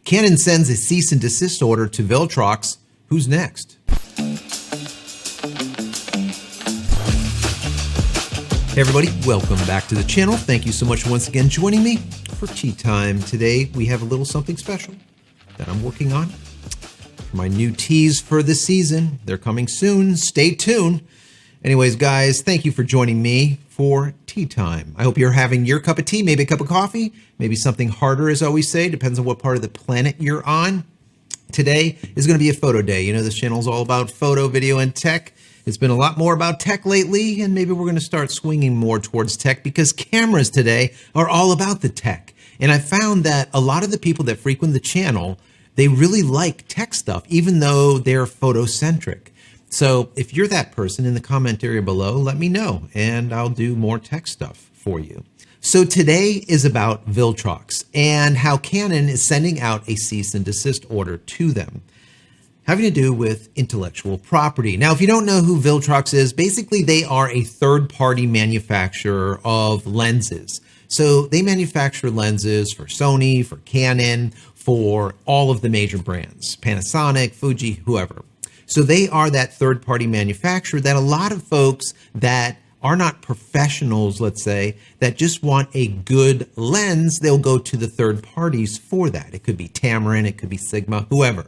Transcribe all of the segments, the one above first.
Canon sends a cease and desist order to Viltrox. Who's next? Hey everybody, welcome back to the channel. Thank you so much once again joining me for tea time. Today we have a little something special that I'm working on. My new teas for the season. They're coming soon. Stay tuned. Anyways, guys, thank you for joining me for tea time. I hope you're having your cup of tea, maybe a cup of coffee, maybe something harder, as I always say. Depends on what part of the planet you're on. Today is going to be a photo day. You know, this channel is all about photo, video, and tech. It's been a lot more about tech lately, and maybe we're going to start swinging more towards tech because cameras today are all about the tech. And I found that a lot of the people that frequent the channel, they really like tech stuff, even though they're photocentric. So if you're that person, in the comment area below, let me know, and I'll do more tech stuff for you. So today is about Viltrox and how Canon is sending out a cease and desist order to them, having to do with intellectual property. Now, if you don't know who Viltrox is, basically they are a third-party manufacturer of lenses. So they manufacture lenses for Sony, for Canon, for all of the major brands, Panasonic, Fuji, whoever. So they are that third-party manufacturer that a lot of folks that are not professionals, let's say, that just want a good lens, they'll go to the third parties for that. It could be Tamron, it could be Sigma, whoever.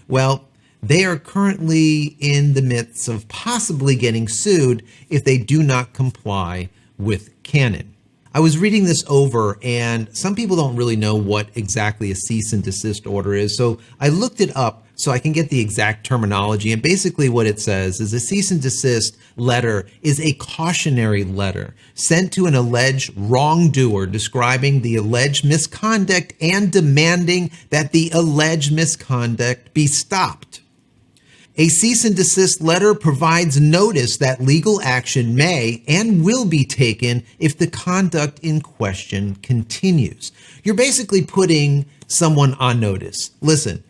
Well, they are currently in the midst of possibly getting sued if they do not comply with Canon. I was reading this over, and some people don't really know what exactly a cease and desist order is, so I looked it up so I can get the exact terminology. And basically what it says is a cease and desist letter is a cautionary letter sent to an alleged wrongdoer describing the alleged misconduct and demanding that the alleged misconduct be stopped. A cease and desist letter provides notice that legal action may and will be taken if the conduct in question continues. You're basically putting someone on notice. Listen,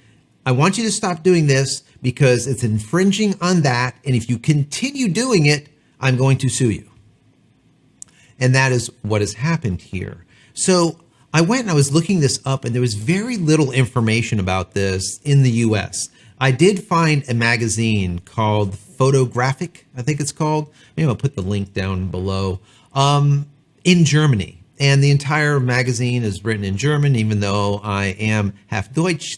I want you to stop doing this because it's infringing on that, and if you continue doing it, I'm going to sue you. And that is what has happened here. So I went and I was looking this up, and there was very little information about this in the US. I did find a magazine called Photographic, I think it's called. Maybe I'll put the link down below, in Germany. And the entire magazine is written in German, even though I am half Deutsch.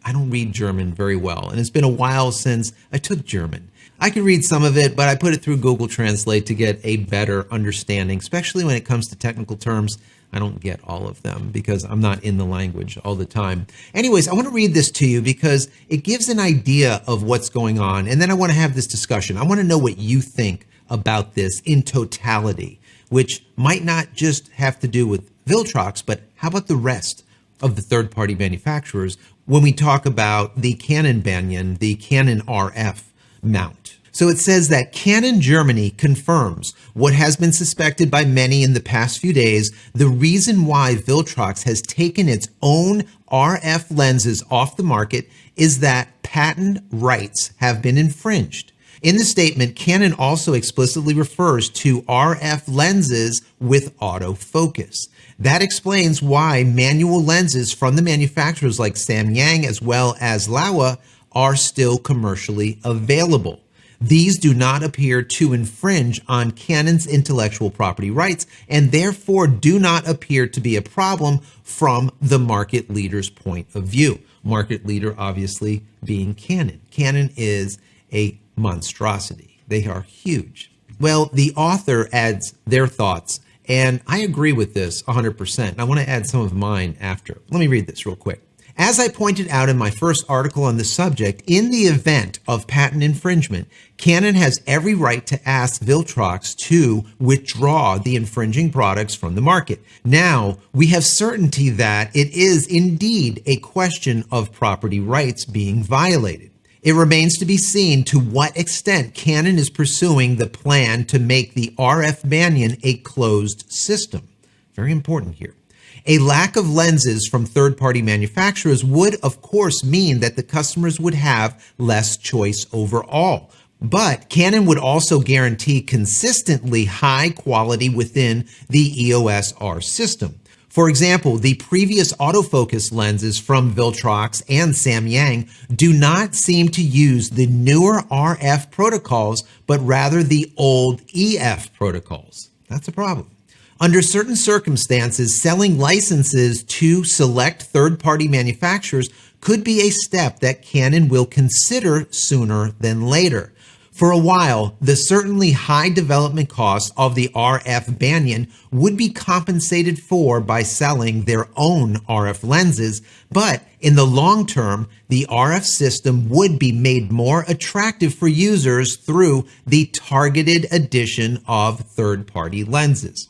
I don't read German very well, and it's been a while since I took German. I can read some of it, but I put it through Google Translate to get a better understanding, especially when it comes to technical terms. I don't get all of them because I'm not in the language all the time. Anyways, I want to read this to you because it gives an idea of what's going on, and then I want to have this discussion. I want to know what you think about this in totality, which might not just have to do with Viltrox, but how about the rest of the third-party manufacturers when we talk about the Canon Banyan, the Canon RF mount. So it says that Canon Germany confirms what has been suspected by many in the past few days. The reason why Viltrox has taken its own RF lenses off the market is that patent rights have been infringed. In the statement, Canon also explicitly refers to RF lenses with autofocus. That explains why manual lenses from the manufacturers like Samyang as well as Laowa are still commercially available. These do not appear to infringe on Canon's intellectual property rights and therefore do not appear to be a problem from the market leader's point of view. Market leader obviously being Canon. Canon is a monstrosity. They are huge. Well, the author adds their thoughts, and I agree with this 100%. And I want to add some of mine after. Let me read this real quick. As I pointed out in my first article on the subject, in the event of patent infringement, Canon has every right to ask Viltrox to withdraw the infringing products from the market. Now, we have certainty that it is indeed a question of property rights being violated. It remains to be seen to what extent Canon is pursuing the plan to make the RF Banyan a closed system. Very important here. A lack of lenses from third-party manufacturers would, of course, mean that the customers would have less choice overall. But Canon would also guarantee consistently high quality within the EOS R system. For example, the previous autofocus lenses from Viltrox and Samyang do not seem to use the newer RF protocols, but rather the old EF protocols. That's a problem. Under certain circumstances, selling licenses to select third-party manufacturers could be a step that Canon will consider sooner than later. For a while, the certainly high development costs of the RF Banyan would be compensated for by selling their own RF lenses, but in the long term, the RF system would be made more attractive for users through the targeted addition of third-party lenses.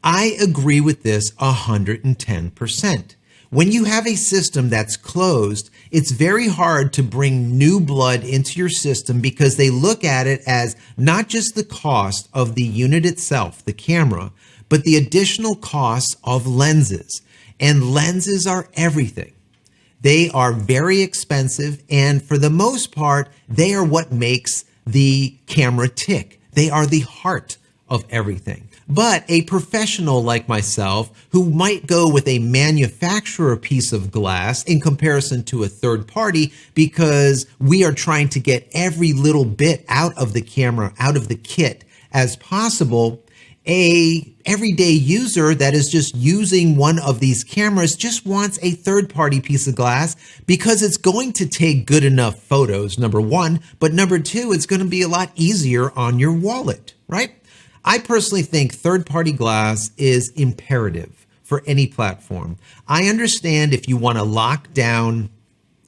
I agree with this 110%. When you have a system that's closed, it's very hard to bring new blood into your system because they look at it as not just the cost of the unit itself, the camera, but the additional costs of lenses. And lenses are everything. They are very expensive, and for the most part, they are what makes the camera tick. They are the heart of everything. But a professional like myself, who might go with a manufacturer piece of glass in comparison to a third party because we are trying to get every little bit out of the camera, out of the kit as possible, a everyday user that is just using one of these cameras just wants a third-party piece of glass because it's going to take good enough photos, number one, but number two, it's going to be a lot easier on your wallet, right? I personally think third-party glass is imperative for any platform. I understand if you want to lock down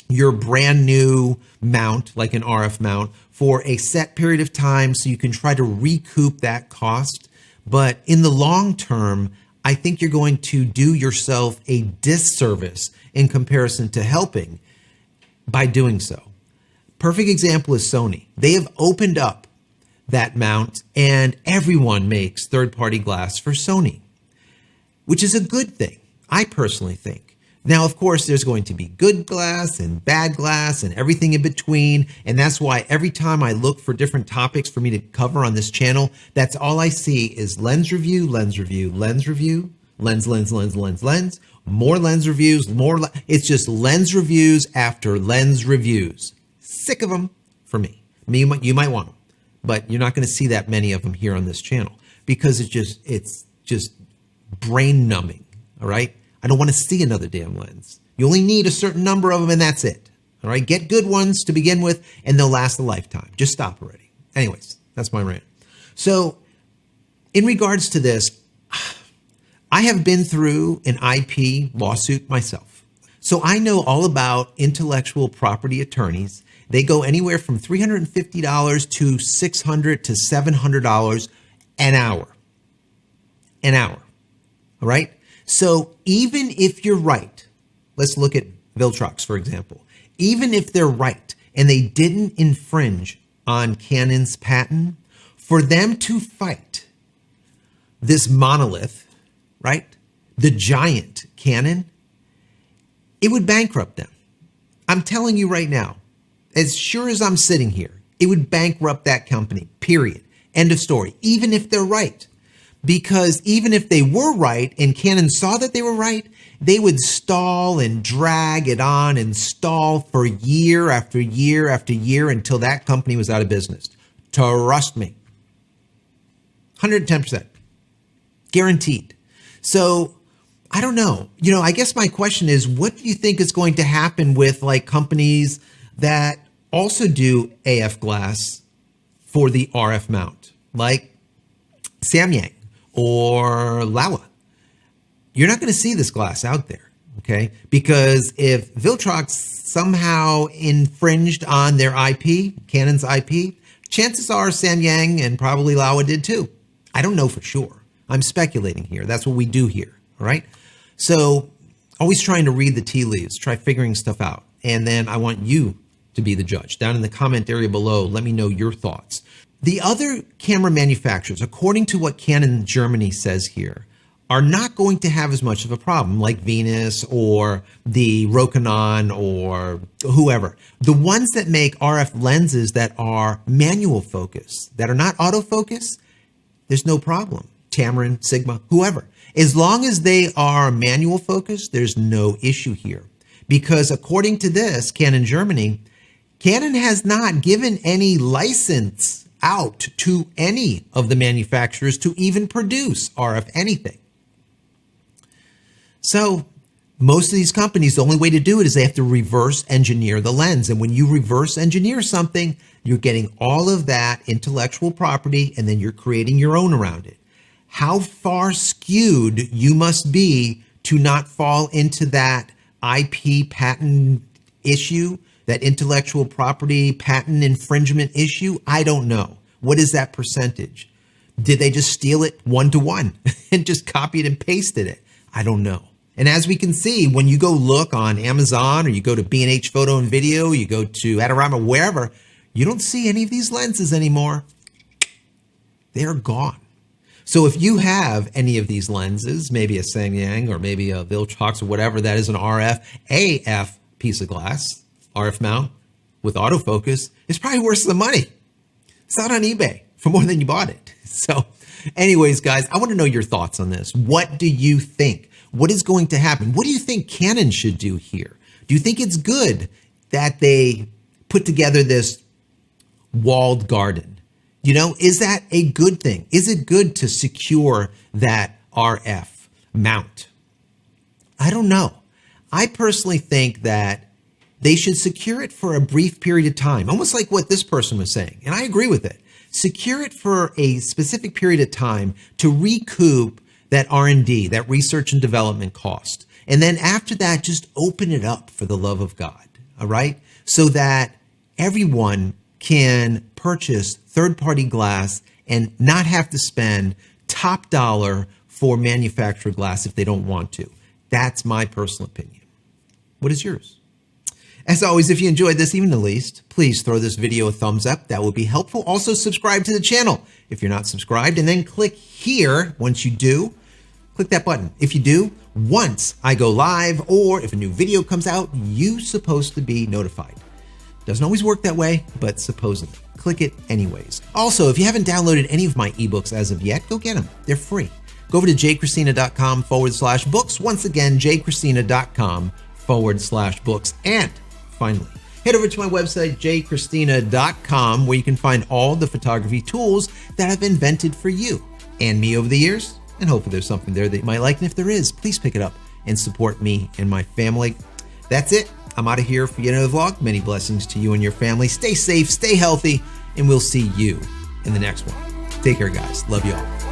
your brand new mount, like an RF mount, for a set period of time so you can try to recoup that cost. But in the long term, I think you're going to do yourself a disservice in comparison to helping by doing so. Perfect example is Sony. They have opened up that mount, and everyone makes third-party glass for Sony, which is a good thing, I personally think. Now, of course, there's going to be good glass and bad glass and everything in between, and that's why every time I look for different topics for me to cover on this channel, that's all I see is lens review, lens review, lens review, lens, more lens reviews, it's just lens reviews after lens reviews. Sick of them for me. You might want them. But you're not going to see that many of them here on this channel because it's just brain numbing. All right. I don't want to see another damn lens. You only need a certain number of them and that's it. All right. Get good ones to begin with and they'll last a lifetime. Just stop already. Anyways, that's my rant. So in regards to this, I have been through an IP lawsuit myself. So I know all about intellectual property attorneys. They go anywhere from $350 to $600 to $700 an hour. An hour. All right? So even if you're right, let's look at Viltrox, for example. Even if they're right and they didn't infringe on Canon's patent, for them to fight this monolith, right? The giant Canon, it would bankrupt them. I'm telling you right now. As sure as I'm sitting here, it would bankrupt that company, period. End of story. Even if they're right. Because even if they were right and Canon saw that they were right, they would stall and drag it on and stall for year after year after year until that company was out of business. Trust me. 110%. Guaranteed. So I don't know. I guess my question is, what do you think is going to happen with like companies that also do AF glass for the RF mount, like Samyang or Laowa? You're not going to see this glass out there, okay? Because if Viltrox somehow infringed on their IP, Canon's IP, chances are Samyang and probably Laowa did too. I don't know for sure. I'm speculating here. That's what we do here, all right? So always trying to read the tea leaves, try figuring stuff out. And then I want you to be the judge. Down in the comment area below, let me know your thoughts. The other camera manufacturers, according to what Canon Germany says here, are not going to have as much of a problem like Venus or the Rokinon or whoever. The ones that make RF lenses that are manual focus, that are not autofocus, there's no problem. Tamron, Sigma, whoever. As long as they are manual focused, there's no issue here. Because according to this, Canon Germany, Canon has not given any license out to any of the manufacturers to even produce RF anything. So most of these companies, the only way to do it is they have to reverse engineer the lens. And when you reverse engineer something, you're getting all of that intellectual property and then you're creating your own around it. How far skewed you must be to not fall into that IP patent issue, that intellectual property patent infringement issue? I don't know. What is that percentage? Did they just steal it 1-to-1 and just copied and pasted it? I don't know. And as we can see, when you go look on Amazon or you go to B&H Photo and Video, you go to Adorama, wherever, you don't see any of these lenses anymore. They're gone. So if you have any of these lenses, maybe a Samyang or maybe a Viltrox or whatever, that is an RF, AF piece of glass, RF mount with autofocus, it's probably worth the money. It's not on eBay for more than you bought it. So anyways, guys, I want to know your thoughts on this. What do you think? What is going to happen? What do you think Canon should do here? Do you think it's good that they put together this walled garden? You know, is that a good thing? Is it good to secure that RF mount? I don't know. I personally think that they should secure it for a brief period of time, almost like what this person was saying. And I agree with it. Secure it for a specific period of time to recoup that R&D, that research and development cost. And then after that, just open it up for the love of God, all right? So that everyone can purchase third-party glass and not have to spend top dollar for manufactured glass if they don't want to. That's my personal opinion. What is yours? As always, if you enjoyed this, even the least, please throw this video a thumbs up. That would be helpful. Also, subscribe to the channel if you're not subscribed, and then click here. Once you do, click that button. If you do, once I go live or if a new video comes out, you're supposed to be notified. Doesn't always work that way, but supposedly. Click it anyways. Also, if you haven't downloaded any of my ebooks as of yet, go get them. They're free. Go over to JCristina.com/books. Once again, JCristina.com/books. And finally, head over to my website, JCristina.com, where you can find all the photography tools that I've invented for you and me over the years. And hopefully there's something there that you might like. And if there is, please pick it up and support me and my family. That's it. I'm out of here for yet another vlog. Many blessings to you and your family. Stay safe, stay healthy, and we'll see you in the next one. Take care, guys. Love you all.